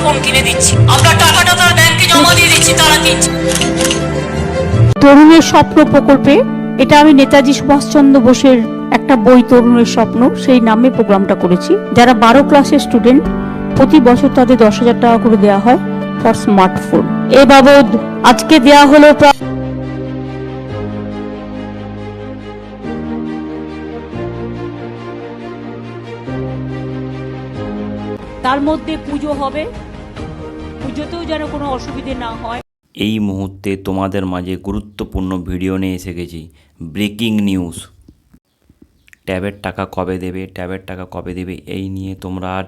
Smartphone কিনে দিচ্ছি, আপনার টাকাটা তার ব্যাংকে জমা দিয়ে দিচ্ছি, তারা কিনছে। তরুণের স্বপ্ন প্রকল্পে, এটা আমি নেতাজি সুভাষচন্দ্র বোসের একটা বই তরুণের স্বপ্ন, সেই নামে প্রোগ্রামটা করেছি। যারা 12 ক্লাসের স্টুডেন্ট, প্রতি বছর তাদের 10,000 টাকা করে দেওয়া হয় ফর স্মার্টফোন। এ বাবদ আজকে দেওয়া হলো তার মধ্যে পুজো হবে, পুজোতেও যেন কোনো অসুবিধে না হয়। এই মুহূর্তে তোমাদের মাঝে গুরুত্বপূর্ণ ভিডিও নিয়ে এসে গেছি। Breaking news. ট্যাবের টাকা কবে দেবে, ট্যাবের টাকা কবে দেবে, এই নিয়ে তোমরা আর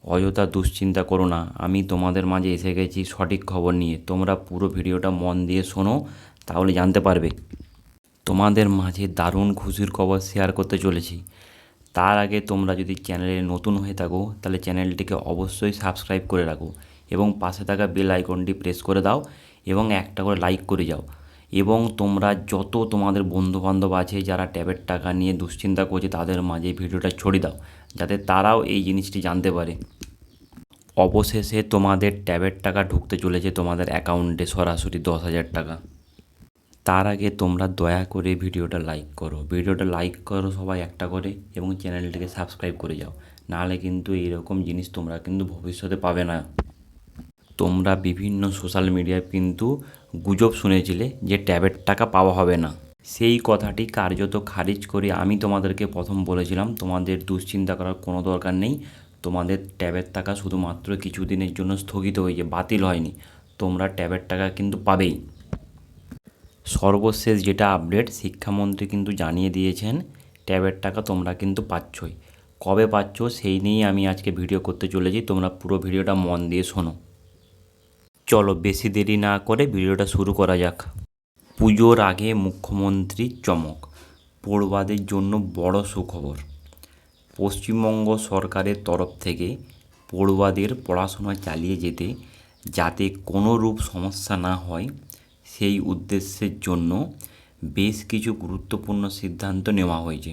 অযথা দুশ্চিন্তা করো না। আমি তোমাদের মাঝে এসে গেছি সঠিক খবর নিয়ে। তোমরা পুরো ভিডিওটা মন দিয়ে শোনো, তাহলে জানতে পারবে। তোমাদের মাঝে দারুণ খুশির খবর শেয়ার করতে চলেছি। তার আগে তোমরা যদি চ্যানেলে নতুন হয়ে থাকো, তাহলে চ্যানেলটিকে অবশ্যই সাবস্ক্রাইব করে রাখো এবং পাশে থাকা বেল আইকনটি প্রেস করে দাও এবং একটা করে লাইক করে যাও। এবং তোমরা যত তোমাদের বন্ধুবান্ধব আছে যারা ট্যাবের টাকা নিয়ে দুশ্চিন্তা করছে, তাদের মাঝে ভিডিওটা ছড়িয়ে দাও, যাতে তারাও এই জিনিসটি জানতে পারে। অবশেষে তোমাদের ট্যাবের টাকা ঢুকতে চলেছে তোমাদের অ্যাকাউন্টে সরাসরি 10,000 টাকা। তার আগে তোমরা দয়া করে ভিডিওটা লাইক করো সবাই একটা করে, এবং চ্যানেলটিকে সাবস্ক্রাইব করে যাও। নাহলে কিন্তু এইরকম জিনিস তোমরা কিন্তু ভবিষ্যতে পাবে না। তোমরা বিভিন্ন সোশ্যাল মিডিয়ায় কিন্তু গুজব শুনেছিলে যে ট্যাবের টাকা পাওয়া হবে না। সেই কথাটি কার্যত খারিজ করে আমি তোমাদেরকে প্রথম বলেছিলাম তোমাদের দুশ্চিন্তা করার কোনো দরকার নেই। তোমাদের ট্যাবের টাকা শুধুমাত্র কিছুদিনের জন্য স্থগিত হয়েছে, বাতিল হয়নি। তোমরা ট্যাবের টাকা কিন্তু পাবেই। সর্বশেষ যেটা আপডেট, শিক্ষামন্ত্রী কিন্তু জানিয়ে দিয়েছেন ট্যাবের টাকা তোমরা কিন্তু পাচ্ছই। কবে পাচ্ছ সেই নিয়েই আমি আজকে ভিডিও করতে চলেছি। তোমরা পুরো ভিডিওটা মন দিয়ে শোনো। চলো বেশি দেরি না করে ভিডিওটা শুরু করা যাক। পুজোর আগে মুখ্যমন্ত্রীর চমক, পড়ুয়াদের জন্য বড় সুখবর। পশ্চিমবঙ্গ সরকারের তরফ থেকে পড়ুয়াদের পড়াশোনা চালিয়ে যেতে যাতে কোনো রূপ সমস্যা না হয়, সেই উদ্দেশ্যের জন্য বেশ কিছু গুরুত্বপূর্ণ সিদ্ধান্ত নেওয়া হয়েছে।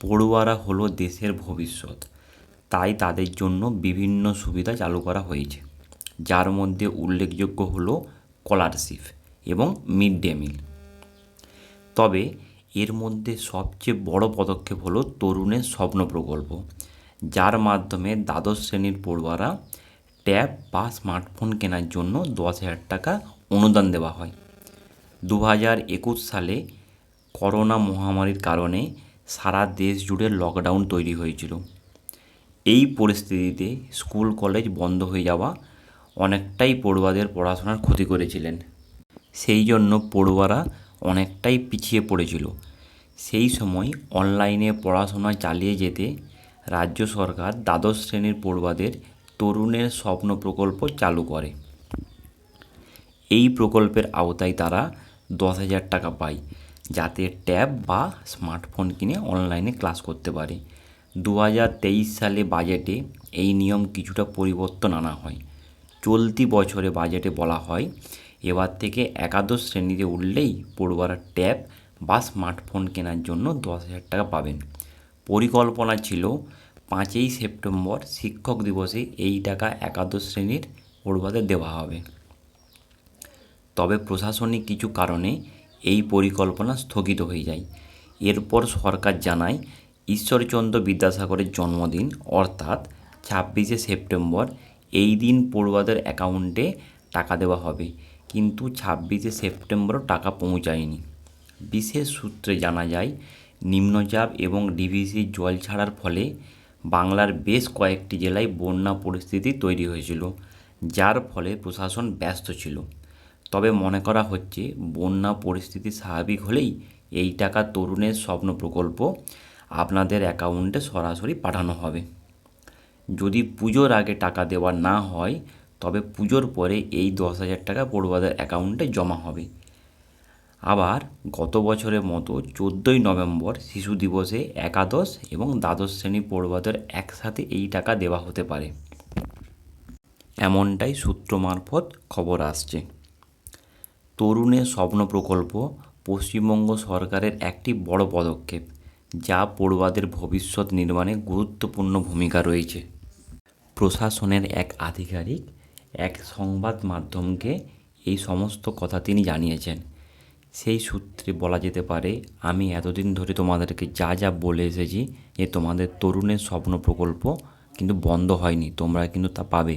পড়ুয়ারা হলো দেশের ভবিষ্যৎ, তাই তাদের জন্য বিভিন্ন সুবিধা চালু করা হয়েছে, যার মধ্যে উল্লেখযোগ্য হলো স্কলারশিপ এবং মিড ডে মিল। তবে এর মধ্যে সবচেয়ে বড় পদক্ষেপ হলো তরুণের স্বপ্ন প্রকল্প, যার মাধ্যমে দ্বাদশ শ্রেণীর পড়ুয়ারা ট্যাব বা স্মার্টফোন কেনার জন্য 10,000 টাকা অনুদান দেওয়া হয়। 2021 সালে করোনা মহামারীর কারণে সারা দেশ জুড়ে লকডাউন তৈরি হয়েছিল। এই পরিস্থিতিতে স্কুল কলেজ বন্ধ হয়ে যাওয়া অনেকটাই পড়ুয়াদের পড়াশোনার ক্ষতি করেছিলেন। সেই জন্য পড়ুয়ারা অনেকটাই পিছিয়ে পড়েছিল। সেই সময় অনলাইনে পড়াশোনা চালিয়ে যেতে রাজ্য সরকার দ্বাদশ শ্রেণীর পড়ুয়াদের তরুণের স্বপ্ন প্রকল্প চালু করে। এই প্রকল্পের আওতায় তারা 10,000 টাকা পায়, যাতে ট্যাব বা স্মার্টফোন কিনে অনলাইনে ক্লাস করতে পারে। 2023 সালে বাজেটে এই নিয়ম কিছুটা পরিবর্তন আনা হয়। চলতি বছরে বাজেটে বলা হয় এবার থেকে একাদশ শ্রেণীতে উঠলেই পড়ুয়ারা ট্যাব বা স্মার্টফোন কেনার জন্য 10,000 টাকা পাবেন। পরিকল্পনা ছিল 5ই সেপ্টেম্বর শিক্ষক দিবসে এই টাকা একাদশ শ্রেণীর পড়ুয়াদের দেওয়া হবে। তবে প্রশাসনিক কিছু কারণে এই পরিকল্পনা স্থগিত হয়ে যায়। এরপর সরকার জানায় ঈশ্বরচন্দ্র বিদ্যাসাগরের জন্মদিন অর্থাৎ 26শে সেপ্টেম্বর এই দিন পড়ুয়াদের অ্যাকাউন্টে টাকা দেওয়া হবে, কিন্তু 26শে সেপ্টেম্বরও টাকা পৌঁছায়নি। বিশেষ সূত্রে জানা যায় নিম্নচাপ এবং ডিভিসির জল ছাড়ার ফলে বাংলার বেশ কয়েকটি জেলায় বন্যা পরিস্থিতি তৈরি হয়েছিল, যার ফলে প্রশাসন ব্যস্ত ছিল। তবে মনে করা হচ্ছে বন্যা পরিস্থিতি স্বাভাবিক হলেই এই টাকা তরুণের স্বপ্ন প্রকল্প আপনাদের অ্যাকাউন্টে সরাসরি পাঠানো হবে। যদি পুজোর আগে টাকা দেওয়া না হয়, তবে পুজোর পরে এই 10,000 টাকা পড়ুয়াদের অ্যাকাউন্টে জমা হবে। আবার গত বছরের মতো 14ই নভেম্বর শিশু দিবসে একাদশ এবং দ্বাদশ শ্রেণী পড়ুয়াদের একসাথে এই টাকা দেওয়া হতে পারে, এমনটাই সূত্র মারফত খবর আসছে। তরুণের স্বপ্ন প্রকল্প পশ্চিমবঙ্গ সরকারের একটি বড় পদক্ষেপ, যা পড়ুয়াদের ভবিষ্যৎ নির্মাণে গুরুত্বপূর্ণ ভূমিকা রয়েছে। প্রশাসনের এক আধিকারিক এক সংবাদ মাধ্যমকে এই সমস্ত কথা তিনি জানিয়েছেন। সেই সূত্রে বলা যেতে পারে আমি এতদিন ধরে তোমাদেরকে যা যা বলে এসেছি যে তোমাদের তরুণের স্বপ্ন প্রকল্প কিন্তু বন্ধ হয়নি, তোমরা কিন্তু তা পাবে।